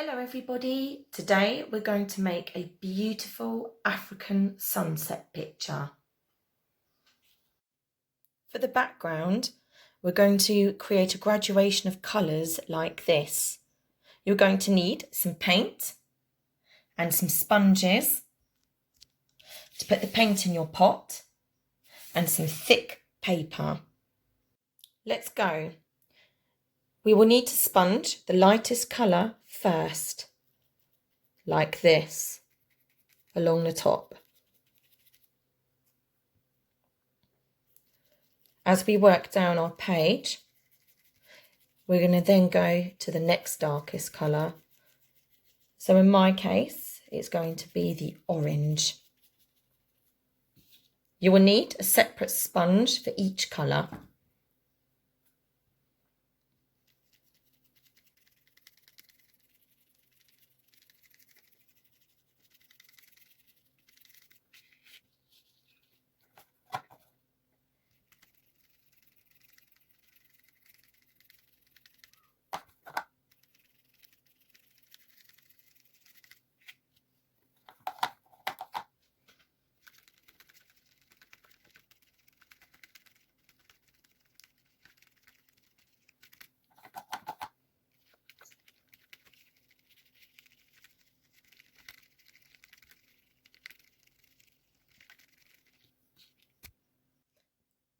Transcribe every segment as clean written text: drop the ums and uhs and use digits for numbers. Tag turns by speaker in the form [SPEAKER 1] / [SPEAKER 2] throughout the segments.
[SPEAKER 1] Hello everybody, today we're going to make a beautiful African sunset picture. For the background, we're going to create a graduation of colours like this. You're going to need some paint and some sponges to put the paint in your pot and some thick paper. Let's go. We will need to sponge the lightest colour first, like this, along the top. As we work down our page, we're going to then go to the next darkest colour. So in my case, it's going to be the orange. You will need a separate sponge for each colour.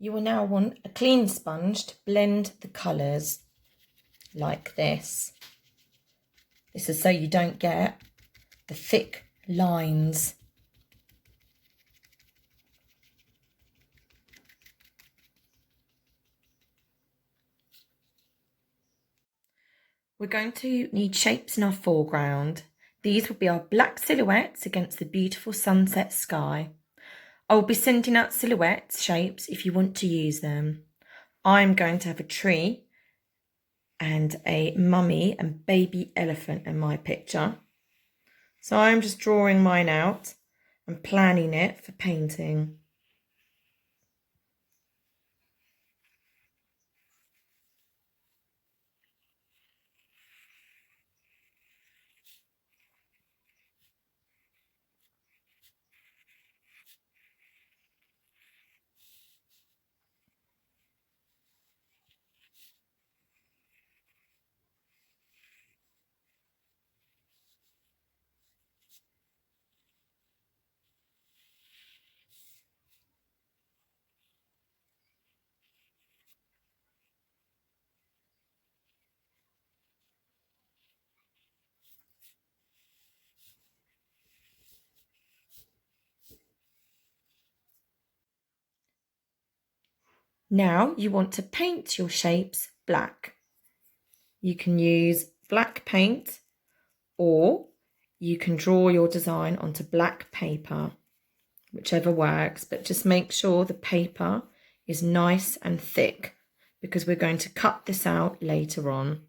[SPEAKER 1] You will now want a clean sponge to blend the colours like this. This is so you don't get the thick lines. We're going to need shapes in our foreground. These will be our black silhouettes against the beautiful sunset sky. I will be sending out silhouette shapes if you want to use them. I'm going to have a tree and a mummy and baby elephant in my picture. So I'm just drawing mine out and planning it for painting. Now you want to paint your shapes black. You can use black paint or you can draw your design onto black paper, whichever works, but just make sure the paper is nice and thick because we're going to cut this out later on.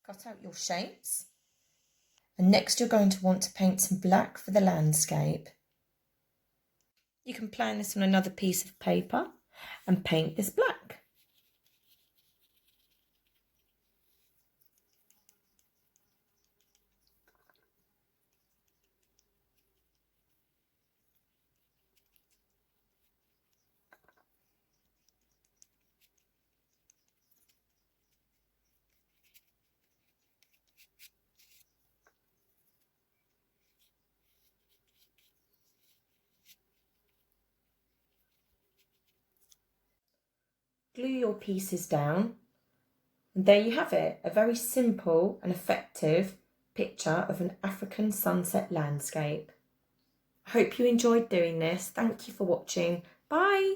[SPEAKER 1] Cut out your shapes. And next you're going to want to paint some black for the landscape. You can plan this on another piece of paper and paint this black. Glue your pieces down, and there you have it, a very simple and effective picture of an African sunset landscape. I hope you enjoyed doing this. Thank you for watching. Bye.